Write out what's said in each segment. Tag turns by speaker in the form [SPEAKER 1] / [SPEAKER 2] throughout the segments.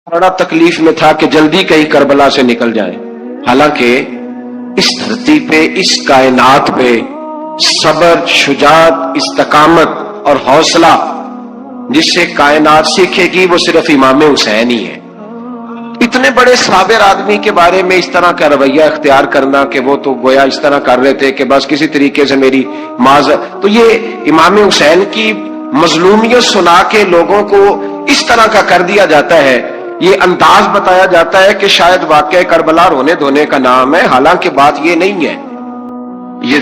[SPEAKER 1] بڑا تکلیف میں تھا کہ جلدی کہیں کربلا سے نکل جائے، حالانکہ اس دھرتی پہ، اس کائنات پہ صبر، شجاعت، استقامت اور حوصلہ جس سے کائنات سیکھے گی وہ صرف امام حسین ہی ہے۔ اتنے بڑے صابر آدمی کے بارے میں اس طرح کا رویہ اختیار کرنا کہ وہ تو گویا اس طرح کر رہے تھے کہ بس کسی طریقے سے میری معذرت، تو یہ امام حسین کی مظلومیت سنا کے لوگوں کو اس طرح کا کر دیا جاتا ہے، یہ انداز بتایا جاتا ہے کہ شاید واقعہ کربلا رونے دھونے کا نام ہے، حالانکہ بات یہ نہیں ہے۔ یہ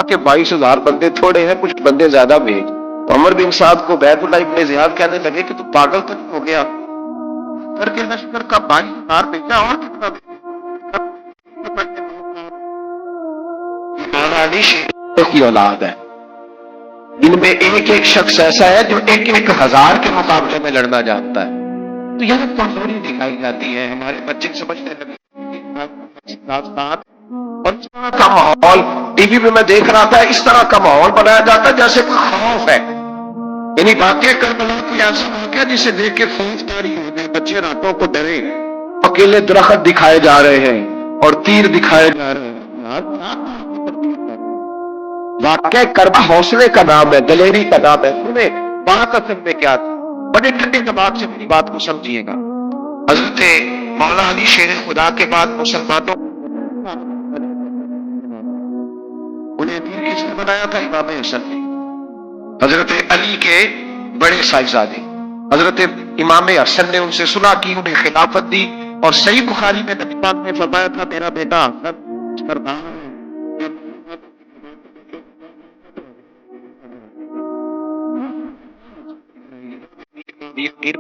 [SPEAKER 1] کہ 22,000 بندے تھوڑے ہیں، کچھ بندے زیادہ بھیج۔ تو عمر بن سعد کو بیت اللہ ابن زیاد کہنے لگے کہ تو پاگل تو نہیں ہو گیا، کر کے لشکر کا 22,000 بھیجا اور کتنا علی شیخ کی اولاد ہے، ان میں ایک ایک شخص ایسا ہے جو 1,000 کے مقابلے میں لڑنا جانتا ہے۔ تو یہ کمزوری دکھائی جاتی ہے، ہمارے بچے سمجھنے لگے اور اس طرح کا ماحول ٹی وی پہ میں دیکھ رہا تھا، اس طرح کا ماحول بنایا جاتا ہے جیسے کوئی خوف ہے، یعنی واقعہ کربلا کوئی ایسا واقعہ جسے دیکھ کے خوف طاری ہو جائے، بچے راتوں کو ڈرے، اکیلے درخت دکھائے جا رہے ہیں اور تیر دکھائے جا رہے ہیں۔ واقعہ کربلا حوصلے کا نام ہے، دلیری کا نام ہے۔ انہیں بات اصل میں کیا تھی؟ بڑے ٹھنڈے دماغ سے میری بات کو سمجھیے گا۔ حضرت مولا علی شیر خدا کے بعد مسلمانوں انہیں امیر کس نے بنایا تھا؟ امام حسن نے، حضرت علی کے بڑے صاحبزادے حضرت امام حسن نے ان سے صلح کی، انہیں خلافت دی، اور صحیح بخاری میں نبی پاک نے فرمایا تھا میرا بیٹا حسن سردار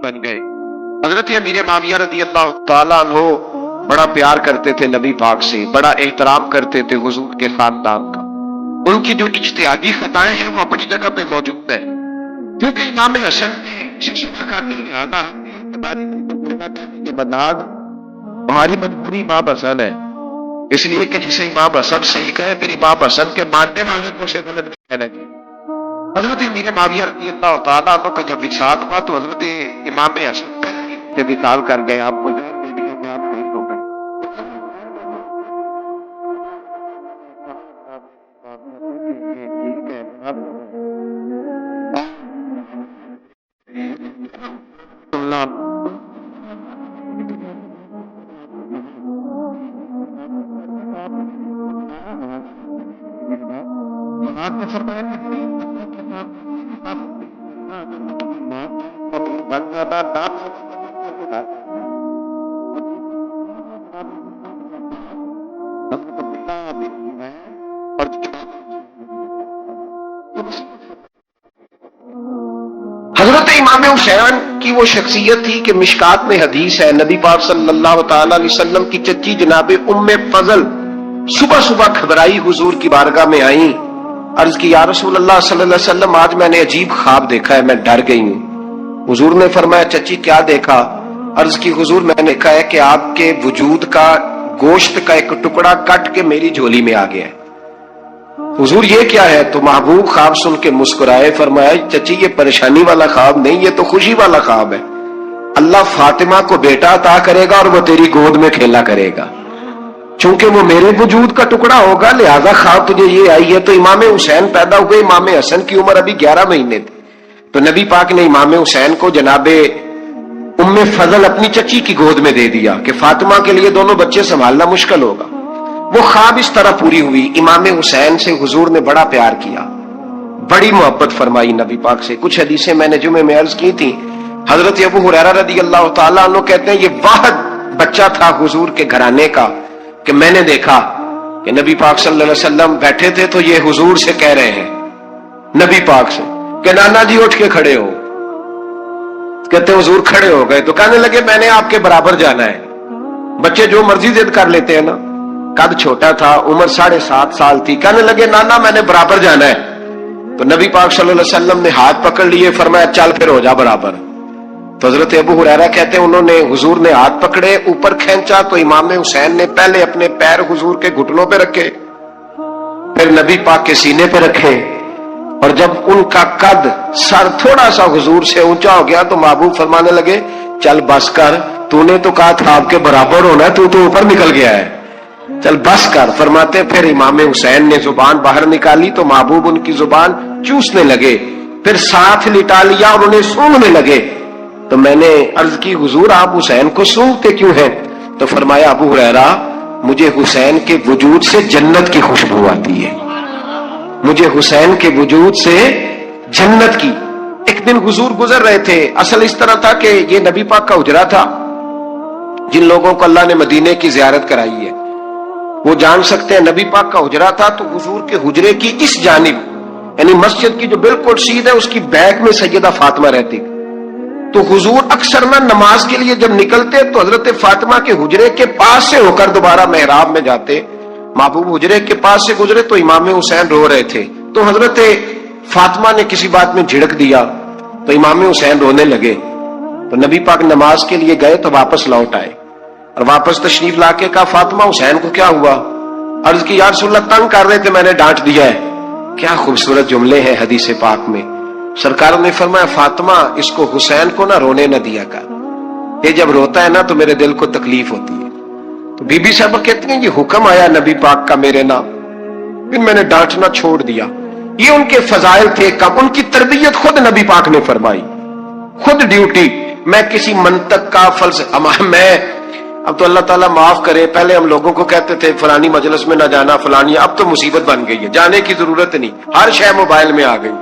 [SPEAKER 1] بن گئے۔ حضرت امیر معاویہ رضی اللہ تعالیٰ عنہ بڑا پیار کرتے تھے نبی پاک سے، بڑا احترام کرتے تھے حضور کے خاندان کا۔ ان کی جو اجتہادی خطائیں ہیں وہ اپنی جگہ پہ موجود ہیں، کیونکہ امام حسن ہماری مجبوری امام حسن ہے، اس لیے کہ جسے امام حسن صحیح کہے پھر امام حسن کے ماننے والے کو سے غلط کہنا چاہیے۔ حضرت امیر معاویہ رضی اللہ تعالیٰ عنہ کا جب وصال ہوا تو حضرت امام حسن سے وصال کر گئے، آپ کو حضرت امام حسین کی وہ شخصیت تھی کہ مشکات میں حدیث ہے، نبی پاک صلی اللہ تعالی علیہ وسلم کی چچی جناب ام فضل صبح صبح گھبرائی حضور کی بارگاہ میں آئیں، عرض کی یا رسول اللہ صلی اللہ علیہ وسلم آج میں نے عجیب خواب دیکھا ہے، میں ڈر گئی ہوں۔ حضور نے فرمایا چچی کیا دیکھا؟ عرض کی حضور میں نے کہا ہے کہ آپ کے وجود کا گوشت کا ایک ٹکڑا کٹ کے میری جھولی میں آ گیا ہے۔ حضور یہ کیا ہے؟ تو محبوب خواب سن کے مسکرائے، فرمایا چچی یہ پریشانی والا خواب نہیں، یہ تو خوشی والا خواب ہے، اللہ فاطمہ کو بیٹا عطا کرے گا اور وہ تیری گود میں کھیلا کرے گا، چونکہ وہ میرے وجود کا ٹکڑا ہوگا لہذا خواب تجھے یہ آئی ہے۔ تو امام حسین پیدا ہوئے، امام حسن کی عمر ابھی 11 مہینے تھی، تو نبی پاک نے امام حسین کو جناب ام فضل اپنی چچی کی گود میں دے دیا کہ فاطمہ کے لیے دونوں بچے سنبھالنا مشکل ہوگا۔ وہ خواب اس طرح پوری ہوئی۔ امام حسین سے حضور نے بڑا پیار کیا، بڑی محبت فرمائی نبی پاک سے۔ کچھ حدیثیں میں نے جمعے میں عرض کی تھی، حضرت ابو ہریرہ رضی اللہ تعالیٰ عنہ کہتے ہیں یہ واحد بچہ تھا حضور کے گھرانے کا کہ میں نے دیکھا کہ نبی پاک صلی اللہ علیہ وسلم بیٹھے تھے تو یہ حضور سے کہہ رہے ہیں، نبی پاک سے کہ نانا جی اٹھ کے کھڑے ہو، کہتے ہیں حضور کھڑے ہو گئے تو کہنے لگے میں نے آپ کے برابر جانا ہے۔ بچے جو مرضی ضد کر لیتے ہیں نا، قد چھوٹا تھا، عمر 7.5 سال تھی، کہنے لگے نانا میں نے برابر جانا ہے۔ تو نبی پاک صلی اللہ علیہ وسلم نے ہاتھ پکڑ لیے، فرمایا چل پھر ہو جا برابر۔ تو حضرت ابو ہریرہ کہتے ہیں انہوں نے حضور نے ہاتھ پکڑے اوپر کھینچا تو امام حسین نے پہلے اپنے پیر حضور کے گھٹنوں پہ رکھے، پھر نبی پاک کے سینے پہ رکھے، اور جب ان کا قد سر تھوڑا سا حضور سے اونچا ہو گیا تو محبوب فرمانے لگے چل بس کر، تو نے تو کہا تھا آپ کے برابر ہونا ہے، تو اوپر نکل گیا ہے، چل بس کر۔ فرماتے پھر امام حسین نے زبان باہر نکالی تو محبوب ان کی زبان چوسنے لگے، پھر ساتھ لٹا لیا اور انہیں سونگنے لگے۔ تو میں نے عرض کی حضور آپ حسین کو سونگتے کیوں ہیں؟ تو فرمایا ابو ہریرہ مجھے حسین کے وجود سے جنت کی خوشبو آتی ہے، مجھے حسین کے وجود سے جنت کی۔ ایک دن حضور گزر رہے تھے، اصل اس طرح تھا کہ یہ نبی پاک کا حجرہ تھا، جن لوگوں کو اللہ نے مدینے کی زیارت کرائی ہے وہ جان سکتے ہیں نبی پاک کا حجرہ تھا، تو حضور کے حجرے کی اس جانب یعنی مسجد کی جو بالکل سیدھ ہے اس کی بیک میں سیدہ فاطمہ رہتی، تو حضور اکثر نہ نماز کے لیے جب نکلتے تو حضرت فاطمہ کے حجرے کے پاس سے ہو کر دوبارہ محراب میں جاتے۔ محبوب حجرے کے پاس سے گزرے تو امام حسین رو رہے تھے، تو حضرت فاطمہ نے کسی بات میں جھڑک دیا تو امام حسین رونے لگے، تو نبی پاک نماز کے لیے گئے تو واپس لوٹ آئے اور واپس تشریف لا کے کہا فاطمہ حسین کو کیا ہوا؟ عرض کی یا رسول اللہ تنگ کر رہے تھے میں نے ڈانٹ دیا ہے۔ کیا خوبصورت جملے ہیں حدیث پاک میں، سرکار نے فرمایا فاطمہ اس کو حسین کو نہ رونے نہ دیا کر، یہ جب روتا ہے نا تو میرے دل کو تکلیف ہوتی ہے۔ تو بی بی صاحبہ کہتی ہیں یہ حکم آیا نبی پاک کا میرے نام، پھر میں نے ڈانٹنا چھوڑ دیا۔ یہ ان کے فضائل تھے، کب ان کی تربیت خود نبی پاک نے فرمائی، خود ڈیوٹی۔ میں کسی منطق کا فلسفہ میں اب تو اللہ تعالیٰ معاف کرے، پہلے ہم لوگوں کو کہتے تھے فلانی مجلس میں نہ جانا فلانی، اب تو مصیبت بن گئی ہے، جانے کی ضرورت نہیں، ہر شے موبائل میں آ گئی۔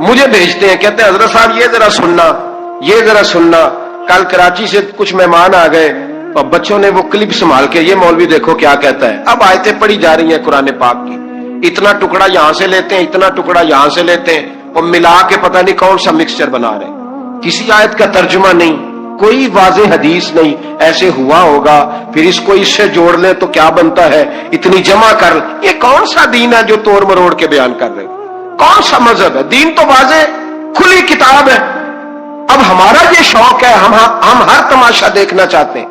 [SPEAKER 1] مجھے بھیجتے ہیں کہتے ہیں حضرت صاحب یہ ذرا سننا، یہ ذرا سننا، کل کراچی سے کچھ مہمان آ گئے اور بچوں نے وہ کلپ سنبھال کے یہ مولوی دیکھو کیا کہتا ہے، اب آیتیں پڑھی جا رہی ہیں قرآن پاک کی، اتنا ٹکڑا یہاں سے لیتے ہیں اتنا ٹکڑا یہاں سے لیتے ہیں اور ملا کے پتہ نہیں کون سا مکسچر بنا رہے ہیں، کسی آیت کا ترجمہ نہیں، کوئی واضح حدیث نہیں، ایسے ہوا ہوگا پھر اس کو اس سے جوڑ لیں تو کیا بنتا ہے، اتنی جمع کر، یہ کون سا دین ہے جو توڑ مروڑ کے بیان کر رہے ہیں، کون سا مذہب ہے؟ دین تو واضح کھلی کتاب ہے۔ اب ہمارا یہ شوق ہے، ہم ہر تماشا دیکھنا چاہتے ہیں،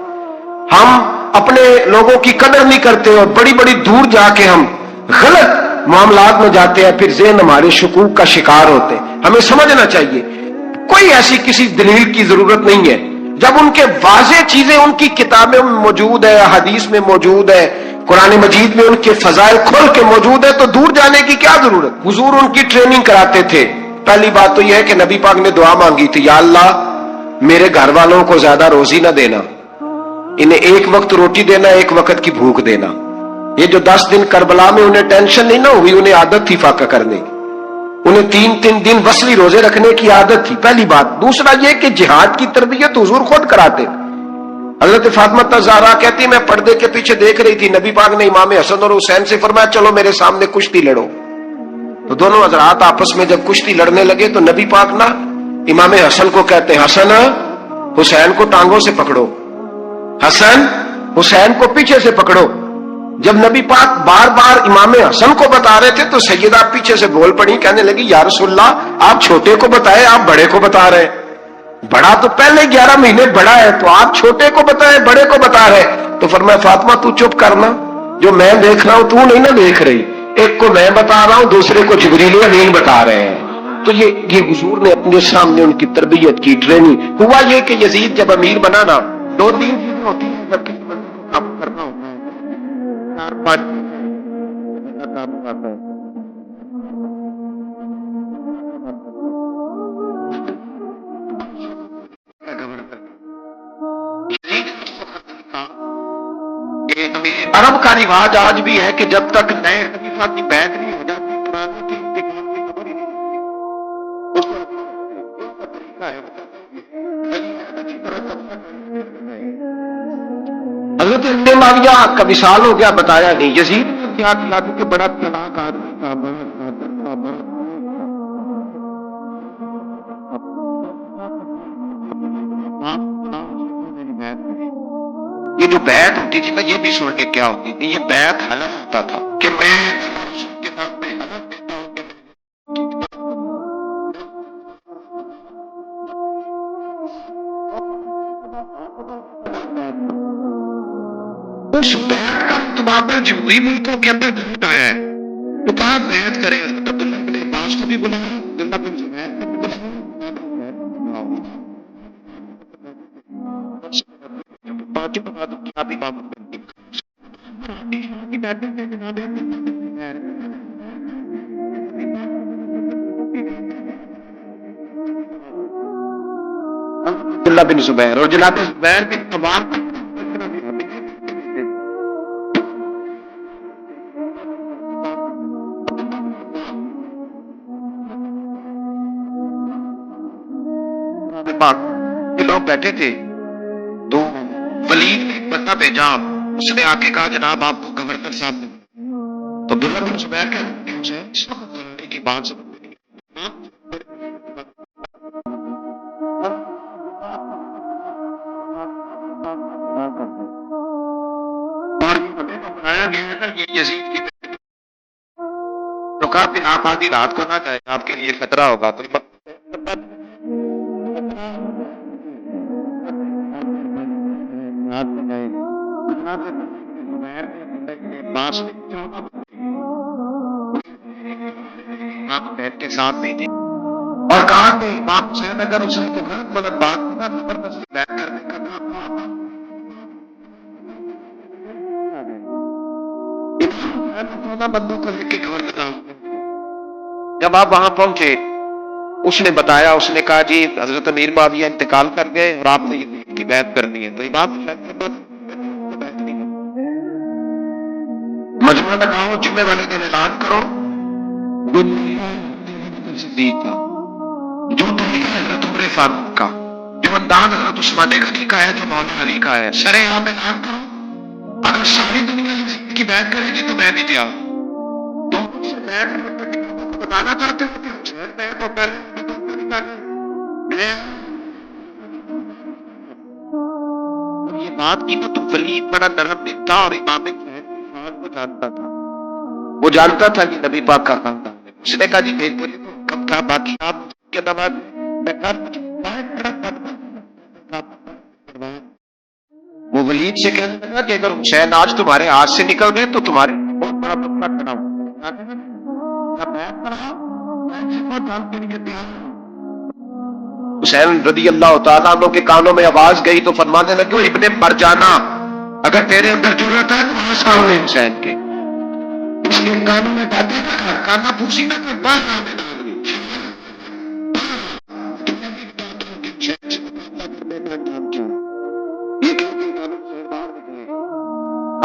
[SPEAKER 1] ہم اپنے لوگوں کی قدر نہیں کرتے اور بڑی بڑی دور جا کے ہم غلط معاملات میں جاتے ہیں، پھر ذہن ہمارے شکوک کا شکار ہوتے ہیں۔ ہمیں سمجھنا چاہیے کوئی ایسی کسی دلیل کی ضرورت نہیں ہے، جب ان کے واضح چیزیں ان کی کتابیں میں موجود ہے، حدیث میں موجود ہے، قرآن مجید میں ان کے فضائل کھول کے موجود ہے، تو دور جانے کی کیا ضرورت؟ حضور ان کی ٹریننگ کراتے تھے۔ پہلی بات تو یہ ہے کہ نبی پاک نے دعا مانگی تھی، یا اللہ میرے گھر والوں کو زیادہ روزی نہ دینا، انہیں ایک وقت روٹی دینا ایک وقت کی بھوک دینا۔ یہ جو 10 دن کربلا میں انہیں ٹینشن نہیں نہ ہوئی، انہیں عادت تھی فاقہ کرنے کی، انہیں 3 دن وصلی روزے رکھنے کی عادت تھی، پہلی بات۔ دوسرا یہ کہ جہاد کی تربیت حضور خود کراتے تھے۔ حضرت فاطمہ زہرا کہتی میں پردے کے پیچھے دیکھ رہی تھی، نبی پاک نے امام حسن اور حسین سے فرمایا چلو میرے سامنے کشتی لڑو، تو دونوں حضرات آپس میں جب کشتی لڑنے لگے تو نبی پاک نا امام حسن کو کہتے ہیں حسن حسین کو ٹانگوں سے پکڑو، حسن حسین کو پیچھے سے پکڑو۔ جب نبی پاک بار بار امام حسن کو بتا رہے تھے تو سیدہ پیچھے سے بول پڑی، کہنے لگی یا رسول اللہ آپ چھوٹے کو بتائے آپ بڑے کو بتا رہے، بڑا تو پہلے 11 مہینے بڑا ہے، تو آپ چھوٹے کو بتائے بڑے کو بتا رہے۔ تو فرمایا فاطمہ تو چپ کرنا، جو میں دیکھ رہا ہوں تو نہیں نہ دیکھ رہی، ایک کو میں بتا رہا ہوں دوسرے کو جبریل امین بتا رہے ہیں۔ تو یہ حضور نے اپنے سامنے ان کی تربیت کی، ٹریننگ۔ ہوا یہ کہ یزید جب امیر بنا نا، 2-3 چیزیں ہوتی ہیں جب کسی بندے کو کام کرنا ہوتا ہے، 4-5 کام کرتا ہے۔ عرب کا رواج آج بھی ہے کہ جب تک نئے خلیفہ کی بیعت نہیں ہو جاتی پرانے کی انتقال کی خبر ہی نہیں ہوتی۔ اس کا طریقہ ہے حضرت ابن معاویہ کا وصال ہو گیا، بتایا نہیں، یزید نے اختیار کیا کہ بڑا طلاق آدمی تھا، یہ جو بیعت ہوتی تھی نا یہ بھی سن کے کیا ہوتی تھی، یہ بیعت حلف ہوتا تھا کہ میں کتاب میں حلف دیتا ہوں کہ اس بیعت کا مطابق جمہوری ملکوں کے اندر گھٹا ہے تو کہاں بیعت کرے؟ عبداللہ بن عباس کو بھی بلایا، عبداللہ بن زبیر کو بھی بلایا، باقی بتا دو کیا بھی بات کرتی عبداللہ بن زبیر اور جناب زبیر بن عوام لوگ بیٹھے تھے تو ولید نے بندہ بھیجا، اس نے آ کے کہا جناب آپ کو گورنر صاحب نے، تو عبداللہ بن زبیر کی بات سن تو کہا پھر آپ آدھی رات کو نہ جائیں، آپ کے لیے خطرہ ہوگا، تو کے ساتھ نہیں تھے اور کہا کہ امام حسین اگر اس نے تو غلط غلط بات نہ زبردستی بیان کرنے کا کام بندوں کو لے کے گورنر، جب آپ وہاں پہنچے اس نے بتایا، اس نے کہا جی حضرت امیر معاویہ انتقال کر گئے اور آپ نے یزید کی بیعت کرنی ہے، تو امام حسین کے بعد مجمع لگاؤ، جمعے والے دن اعلان کرو صدیق کا، جو طریقہ حضرت عمر فاروق کا، جو انداز حضرت عثمان غنی کا ہے، جو مولانا علی کا ہے، سرے عام اعلان کرو، اگر ساری دنیا یزید کی بیعت کرے گی تو میں بھی تیار ہوں۔ تو بتانا چاہتے ہو کہ حسین میں تو پہلے یہ بات کی تو ولید بڑا نرم دل تھا اور امام حسین کو جانتا تھا، وہ جانتا تھا کہ نبی پاک کا خاندان ہے، اس نے کہا جی بھیج مجھے تو کم تھا، باقی آپ کے بعد وہ ولید سے کہنے لگا کہ اگر حسین آج تمہارے ہاتھ سے نکل گئے تو تمہارے بہت بڑا ٹکڑا کھڑا ہو۔ حسین رضی اللہ تعالیٰ عنہ کے کانوں میں آواز گئی تو فرمانے لگے ابن مر جانا، اگر تیرے اندر ضرورت ہے تو وہاں سامنے حسین کے، اس کے کانوں میں باتیں نہ کر، کانا پھوسی نہ کر، باہر آنے لگا۔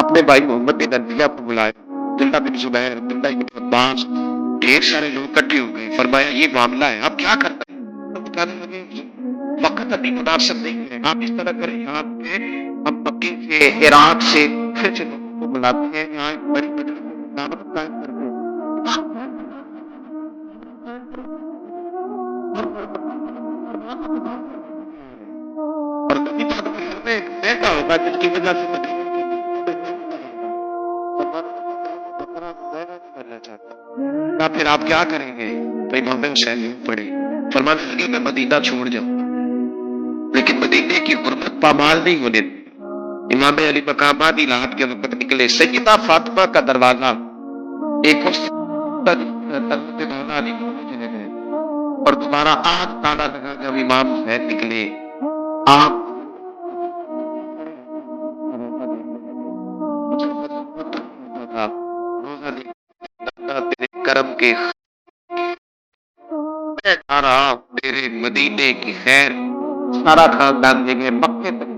[SPEAKER 1] اپنے بھائی محمد بن عبداللہ کو بلایا، عبداللہ بن زبیر، عبداللہ بن عباس، ڈھیر سارے لوگ اکٹھے ہو گئے، فرمایا یہ معاملہ ہے، آپ کیا کرتے ہیں؟ کہنے لگے وقت ابھی مناسب نہیں ہے، آپ اس طرح کریں آپ کے ہم مکے سے، عراق سے، کوفے سے لوگوں کو بلاتے ہیں، یہاں ایک بڑی دعوت قائم کرتے ہیں اور کبھی تو ایک بیٹا ہوگا جس کی وجہ سے پھر آپ کیا کریں گے؟ تو امام حسین پڑے، فرمانے لگے میں مدینہ چھوڑ جاؤں لیکن مدینے کی حرمت پامال نہیں ہونے دی۔ امام علی مقامات رات کے وقت نکلے، سیدہ فاطمہ کا دروازہ ایک اور تمہارا آج تالا لگا جب امام حسین نکلے، آپ کرم کے تیرے مدینے کی خیر، سارا خاندان دے گئے، مکے تک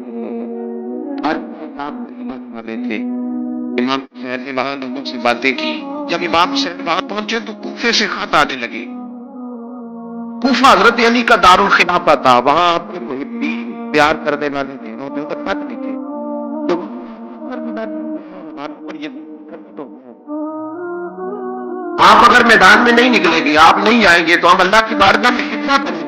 [SPEAKER 1] والے تھے۔ امام حسین نے وہاں لوگوں سے باتیں کی، جب امام حسین وہاں پہنچے تو کوفے سے خط آنے لگے، کوفہ حضرت علی کا دارالخلافہ تھا، وہاں اپنے محبین پیار کرنے والے تھے، انہوں نے ادھر خط لکھے آپ اگر میدان میں نہیں نکلیں گے، آپ نہیں آئیں گے تو ہم اللہ کی بارگاہ میں کتنا کریں گے؟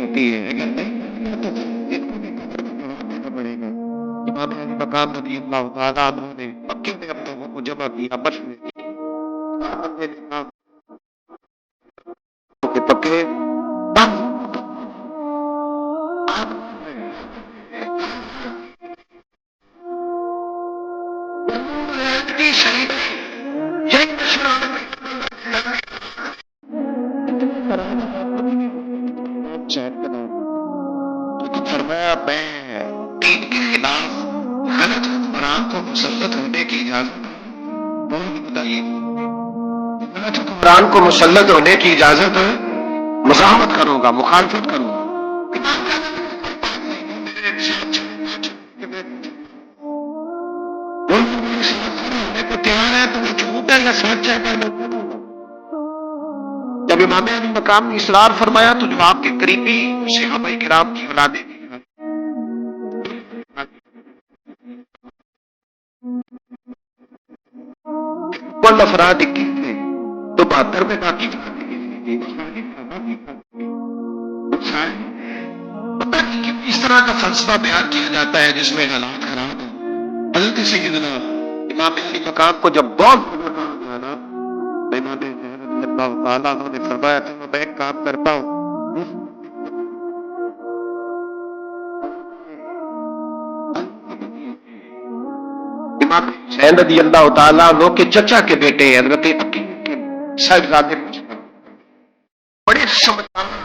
[SPEAKER 1] ہوتی ہے اگر نہیں مقام رضی اللہ تعالیٰ عنہ نے مکے میں اب لوگوں کو جمع کیا بس کے پکے فرمایا میں دین کے خلاف غلط حکمران کو مسلط ہونے کی اجازت بتائیے غلط حکمران کو مسلط ہونے کی اجازت مزاحمت کروں گا مخالفت کروں گا تیار ہے تو جھوٹ ہے یا سچ ہے جب امام علی مقام نے اصرار فرمایا تو جو آپ کے قریبی صحابہ کرام کی اولادیں کل افراد تھے تو 72 میں باقی اس طرح کا فلسفہ بیان کیا جاتا ہے جس میں حالات خراب ہو حضرت سیدنا امام علی مقام کو جب بہت اللہ نے فرمایا تو میں ایک کام کرتا ہوں امام حسین رضی اللہ تعالیٰ عنہ کے چچا کے بیٹے حضرت عقیل کے صاحبزادے بڑے سمجھدار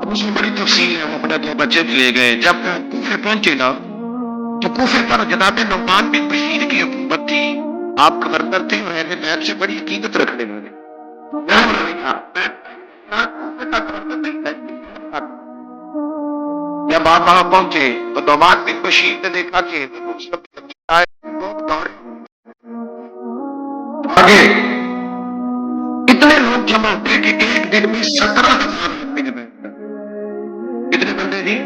[SPEAKER 1] اس میں بڑی تفصیل ہے وہ اپنے دو بچے بھی لے گئے جب کوفے پہنچے نا تو کوفے پر جناب نعمان بن بشیر کی حکومت تھی آپ گورنر تھے اور اہل بیت سے بڑی عقیدت رکھنے والے جب آپ وہاں پہنچے تو نعمان بن بشیر نے دیکھا کہ آگے اتنے لوگ جمع ہوئے کہ ایک دن میں 17,000 آدمی جمع کتنے بندے جی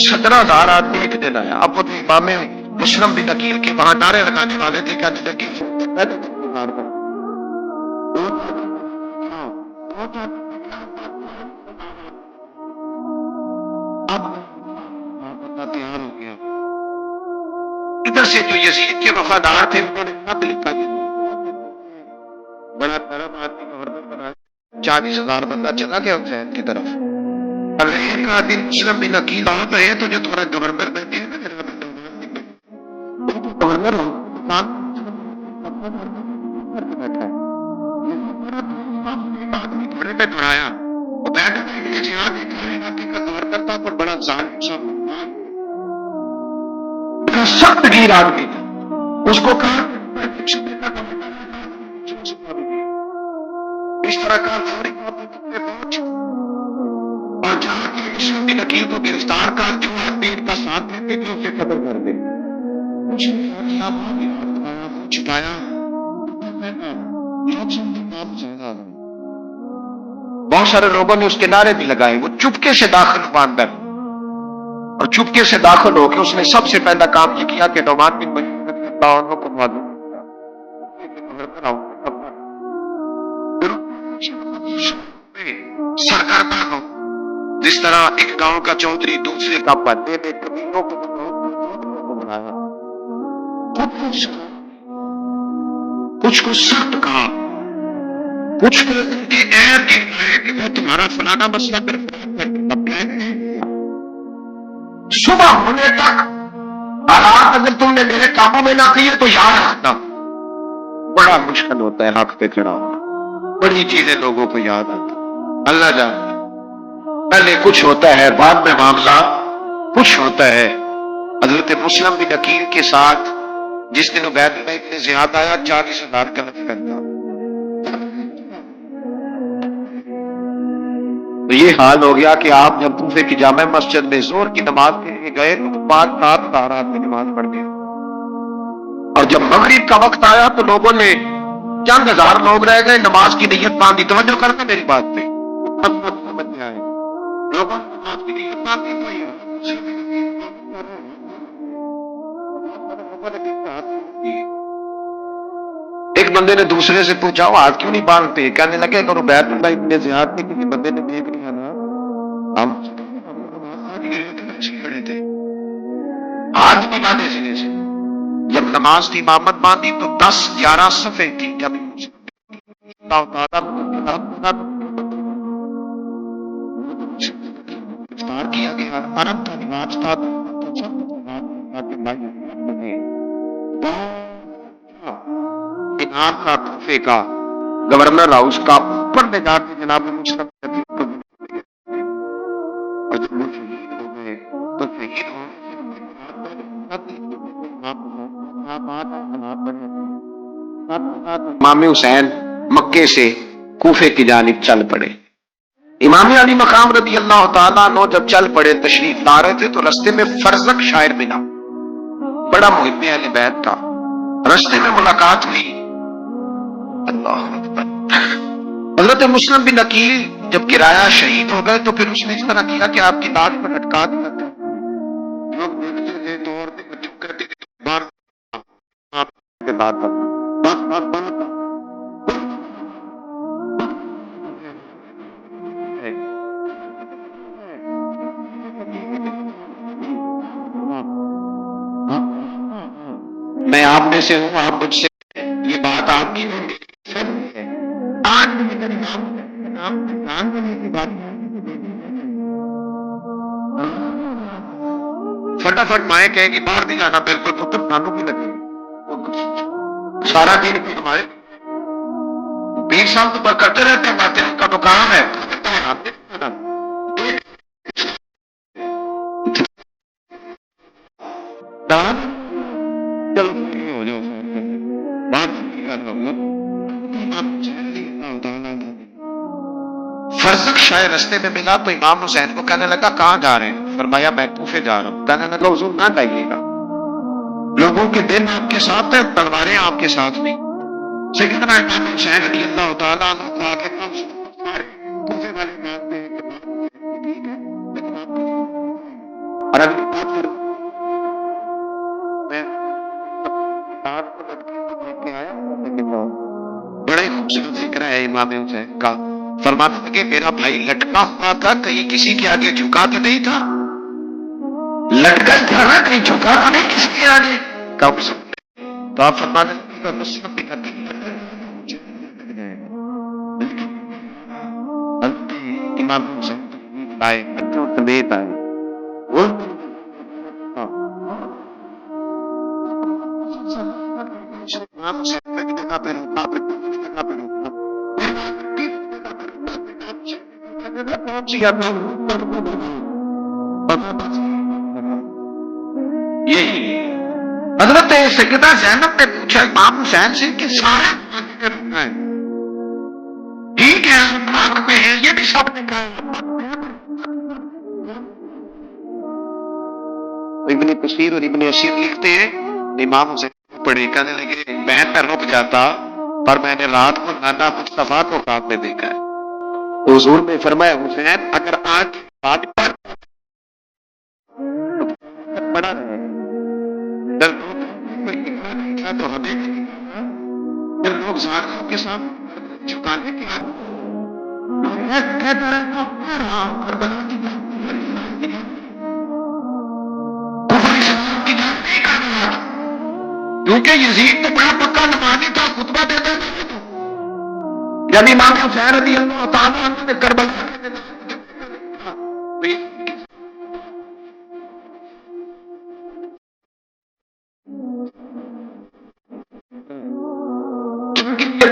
[SPEAKER 1] 17,000 آدمی ایک دن آیا اب وہ امام مسلم بن عقیل کے وہاں نعرے لگانے والے تھے کیا تیار ہو گیا ادھر سے جو یزید کے وفادار تھے انہوں نے خط لکھا بڑا طرف آدمی گورنر بنا 40,000 بندہ چلا گیا حسین کی طرف ایک آدمی مسلم بن عقیل آ گئے تو جو تمہارا گورنر بیٹھے ہیں نا گورنر گھوڑے پہ دوڑایا گورنر تھا پر بڑا سخت گیر آدمی اس کو کہا اس طرح کا اور جہاں کی نکیل کو گرفتار کر جو آدمی ان کا ساتھ دیتے جو اسے قتل کر دے چھپایا بہت سارے لوگوں نے اس کے نعرے بھی لگائے وہ چپکے سے داخل ہوا اندر اور چپکے سے داخل ہو کے اس نے سب سے پہلا کام یہ کیا کہ نعمان بن بشیر کو معلوم سرگرم ہو جس طرح ایک گاؤں کا چودھری دوسرے کا بندے نے قبیلوں کو بنایا کچھ کو سخت کہا کچھ کو تمہارا فلانا مسئلہ صبح ہونے تک حالات اگر تم نے میرے کاموں میں نہ کیے تو یاد رکھنا بڑا مشکل ہوتا ہے حق پہ کھڑا ہونا بڑی چیزیں لوگوں کو یاد آتی اللہ جان پہلے کچھ ہوتا ہے بعد میں معاملہ کچھ ہوتا ہے حضرت مسلم بن عقیل کے ساتھ جس دن عبید میں اتنے زیادہ آیا 40,000 کا کرتا تو یہ حال ہو گیا کہ آپ جب کوفے کی جامع مسجد میں زور کی نماز کے لیے گئے تو 5,000 آدمی نماز پڑھتے اور جب مغرب کا وقت آیا تو لوگوں نے چند ہزار لوگ رہ گئے نماز کی نیت باندھی توجہ کرنا میری بات پہ سمجھ میں آئے لوگوں نے نماز کی نیت باندھی ایک ایک بندے نے دوسرے سے پوچھا وہ ہاتھ کیوں نہیں باندھتے؟ کہنے لگے اگر عبید اللہ ابن زیاد کے کسی بندے نے دیکھ لیا نا ہم کھڑے تھے ہاتھ نہیں باندھے سینے سے. جب نماز کی امامت باندھی تو 10-11 صفحے تھی. جب افطار کیا گیا عرب کا رواج تھا کا کوفے کا گورنر ہاؤس کا اوپر لے جا کے جناب مشرف اور جب وہ شہید ہو گئے تو شہید امام حسین مکے سے کوفے کی جانب چل پڑے. امام علی مقام رضی اللہ تعالیٰ عنہ جب چل پڑے تشریف لا رہے تھے تو رستے میں فرزق شاعر ملا, بڑا محب اہل بیت تھا. رستے میں ملاقات ہوئی. اللہ اکبر. حضرت مسلم بن عقیل جب کرایہ شہید ہو گئے تو پھر اس نے اس طرح کیا کہ آپ کی لاش پر لٹکا دیا. لوگ دیکھتے تھے تو عورتیں بچوں کہتی تھی باہر کے بعد میں آپ میں سے ہوں, آپ مجھ سے, یہ بات آپ کی ہوگی. فٹافٹ مائیں کہے کہ باہر نہیں جانا, بالکل پتر کھانوں کی لگے سارا دن ہمارے 20 سال تو کرتے رہتے ہیں باتیں, ان کا تو کام ہے. فرزق شاہ رستے میں ملا تو امام حسین کو کہنے لگا کہاں جا رہے ہیں؟ فرمایا میں کوفے جا رہا ہوں. کہنے لگا حضور نہ جائیے گا, لوگوں کے دل آپ کے ساتھ ہیں, تلواریں آپ کے ساتھ نہیں. سیدنا امام حسین رضی اللہ تعالیٰ عنہ کو آگے کوفے والے مانتے ہیں اور ابھی بڑے خوبصورت ذکر ہے امام حسین کا. فرماتے کہ میرا بھائی لٹکا ہوا تھا, کہیں کسی کے آگے جھکا تو نہیں تھا, لٹکا تھا نا, کہیں جھکا تو نہیں کسی کے آگے. کب تو آپ فرماتے امام حسین آئے سمیت آئے یہی حضرت سیدہ زینب نے پوچھا امام حسین سے کہ سارے ٹھیک ہے آنکھ میں ہے, یہ بھی سب نے کہا. ابن کثیر اور ابن اسیر لکھتے ہیں امام حسین پڑھے, کہنے لگے میں رک جاتا پر میں نے رات کو نانا مصطفیٰ کو خواب میں دیکھا ہے. حضور نے فرمایا حسین اگر آج بات پڑا تو ہمیں لوگ ظالموں کے ساتھ چکانے کی کیونکہ یزید تو بڑا پکا نمازی تھا, خطبہ دیتا تھا. جب امام حسین رضی اللہ تعالیٰ عنہ نے کربلا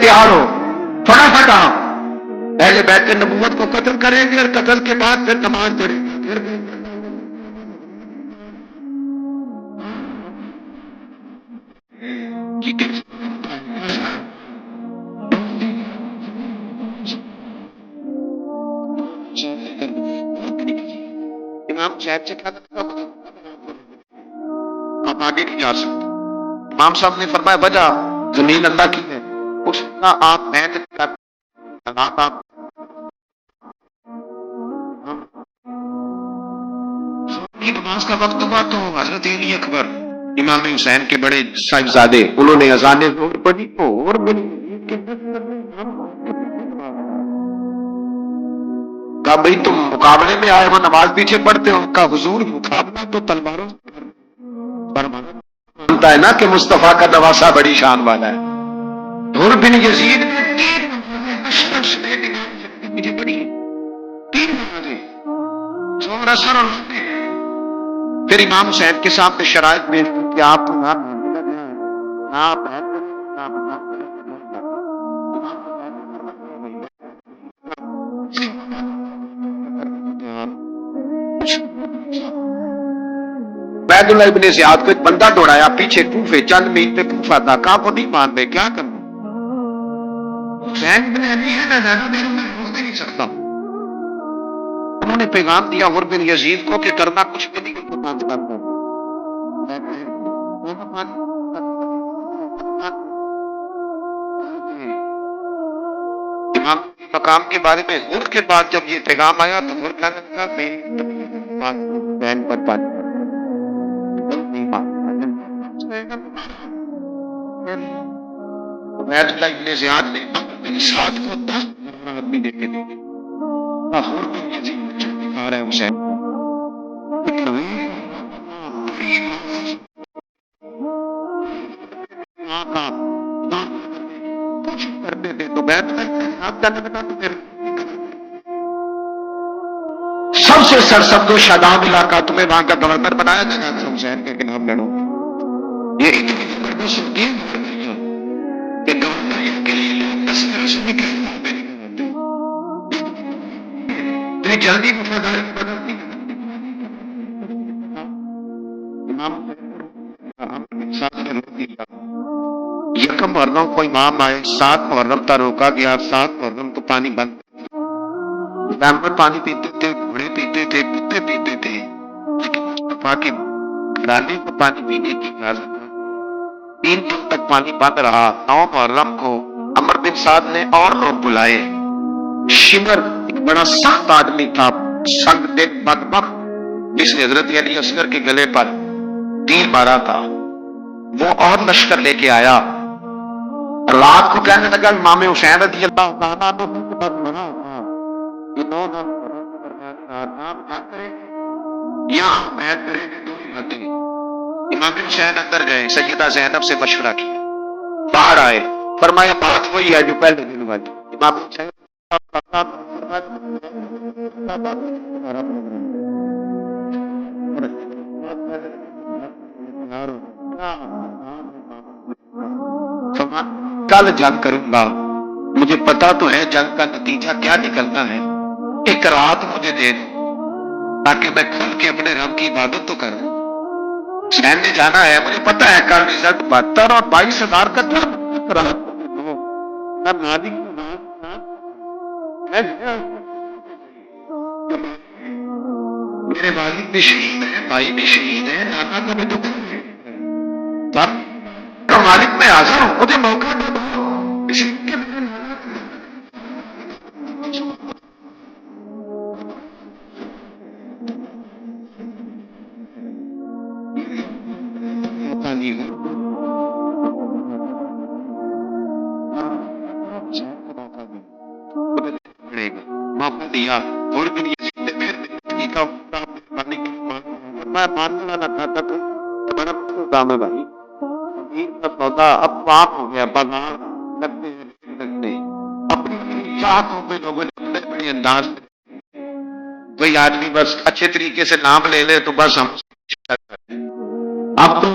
[SPEAKER 1] تیار ہو فٹافٹ آؤ, پہلے بیت نبوت کو قتل کریں گے اور قتل کے بعد پھر نماز پڑھیں گے. امام صاحب سے کہا آپ آگے نہیں جا سکتے. امام صاحب نے فرمایا وجہ زمین اللہ کی ہے, اس کا آپ محنت کر نماز کا وقت ہوا تو حضرت علی اکبر امام حسین کے بڑے صاحبزادے، انہوں نے اذان ظہر پڑھی اور کہا بھائی تم مقابلے میں آئے ہو، نماز پیچھے پڑھتے ہو؟ کہا حضور مقابلہ تو تلواروں بنتا ہے نا کہ مصطفیٰ کا نواسہ بڑی شان والا ہے۔ حر بن یزید مجھے پڑھی تین نمازیں ظہر اثر اور پھر امام حسین کے سامنے شرائط میں کہ آپ عبید اللہ ابن زیاد کو ایک بندہ دوڑایا پیچھے کوفے، چند میل پہ کوفہ تھا، کہا وہ نہیں مان رہے، کیا کروں؟ حسین ابن علی ہے نا، زیادہ دیر میں روک نہیں سکتا۔ انہوں نے پیغام دیا حر بن یزید کو کہ کرنا کچھ بھی نہیں، ان کو بات کرتا۔ امام مقام کے بارے میں حر کے بعد جب یہ پیغام آیا تو حر کہنے لگا میری بہن پر بات عبید اللہ ابن زیاد نے ساتھ کو 10 آدمی دے کے دے حر بن یزید دکھا رہا ہے حسین کرتے تھے تو بیٹھ کر آپ جانے لگا تو پھر سب سے سرسبز و شاداب علاقہ تمہیں وہاں کا گورنر بنایا جائے گا، حسین کے خلاف لڑو۔ یہ اتنی زبردست گیم کہ گورنر کے لیے لوگ تصویر سے نکل جلدی وفاداری بدلتی یکم محرم کو امام آئے، 7 محرم تا روکا گیا، 7 محرم کو پانی بند، جانور پانی پیتے تھے، گھوڑے پیتے تھے، کتے پیتے تھے، لیکن مصطفیٰ کی گھرانے کو پانی پینے کی اجازت نہیں۔ 3 دن تک پانی بند رہا۔ 9 محرم کو عمر بن سعد نے اور لوگ بلائے۔ شمر ایک بڑا سخت آدمی تھا، سنگ دل بدبخت، جس نے حضرت علی اصغر کے گلے پر تیر مارا تھا، وہ اور لشکر لے کے آیا۔ رات کو کہنے لگا امام حسین رضی اللہ عنہ امام حسین اندر گئے، سیدہ زینب سے مشورہ کیا، باہر آئے، فرمایا بات وہی ہے جو پہلے دن والی۔ امام حسین کل جنگ کروں گا، مجھے پتا تو ہے جنگ کا نتیجہ کیا نکلنا ہے، ایک رات مجھے دے دو تاکہ میں کھل کے اپنے رب کی عبادت تو کروں۔ حسین نے جانا ہے، مجھے پتا ہے کل رزلٹ 72 اور 22,000 کا میرے والد بھی شہید ہے، بھائی بھی شہید ہے، نانا کا بھی دکھ ہے، مالک میں حاضر ہوں، مجھے موقع دے دو، اس لیے میرے نانا موقع دیا اور بھی میں ماننا نہ تھا تو بڑا کام ہے بھائی، سودا اب پاک ہو گیا، بازار لگتے اپنی چاہتوں پہ لوگوں نے بڑے انداز کوئی آدمی بس اچھے طریقے سے نام لے لے تو بس ہم اب تو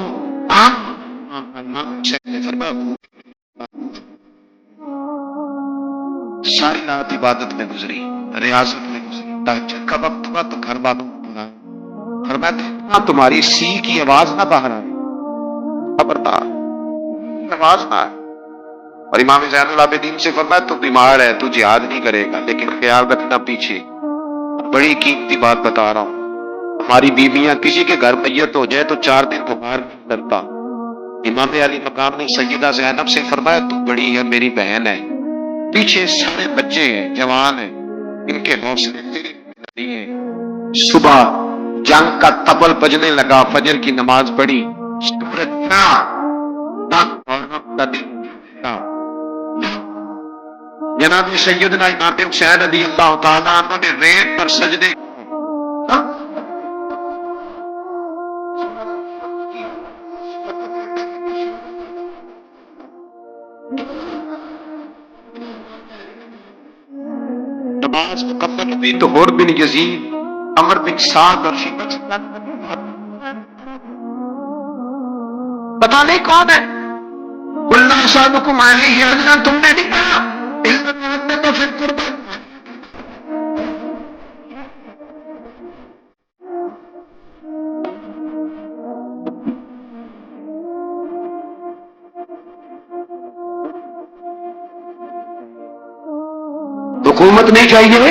[SPEAKER 1] ساری رات عبادت میں گزری، ریاضت میں گزری، تہجد کا وقت ہوا تو گھر والوں کو بلایا، فرمایا تمہاری سی کی آواز نہ باہر آئے، خبردار آواز نہ آئے۔ اور امام زین العابدین سے فرمایا تو بیمار ہے، تو جہاد نہیں کرے گا، لیکن خیال رکھنا پیچھے بڑی قیمتی بات بتا رہا ہوں، ہماری بیویاں کسی کے گھر میت ہو جائے تو 4 دن بخار نہیں کرتا۔ امام علی مقام نے سیدہ زینب سے فرمایا تو بڑی ہے، میری بہن ہے، پیچھے سارے بچے ہیں، جوان ہیں، ان کے حوصلے نہیں ہیں۔ صبح جنگ کا طبل بجنے لگا، فجر کی نماز پڑھی، سورج کا تک اور وقت کا دن کا جناب سیدنا امام حسین رضی اللہ تعالیٰ عنہ نے ریت پر سجدے نماز مکمل ہوئی تو ہور بن یزید، عمر بن سعد اور شیبہ پتہ نہیں کون ہے، اللہ صاحبکم علیہ اللہ تم نے نہیں کہا تو پھر قربان حکومت نہیں چاہیے.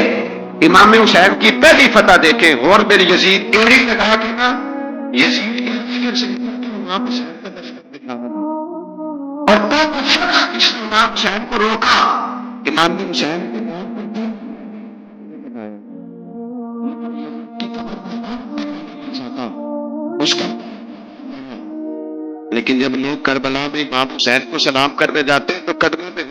[SPEAKER 1] امام حسین کی پہلی فتح دیکھیں، غور بن یزید ایڑی لگا کے نا یزید اور امام حسین کو روکا. امام حسین اس کا لیکن جب لوگ کربلا میں امام حسین کو سلام کرنے جاتے ہیں تو قدموں پہ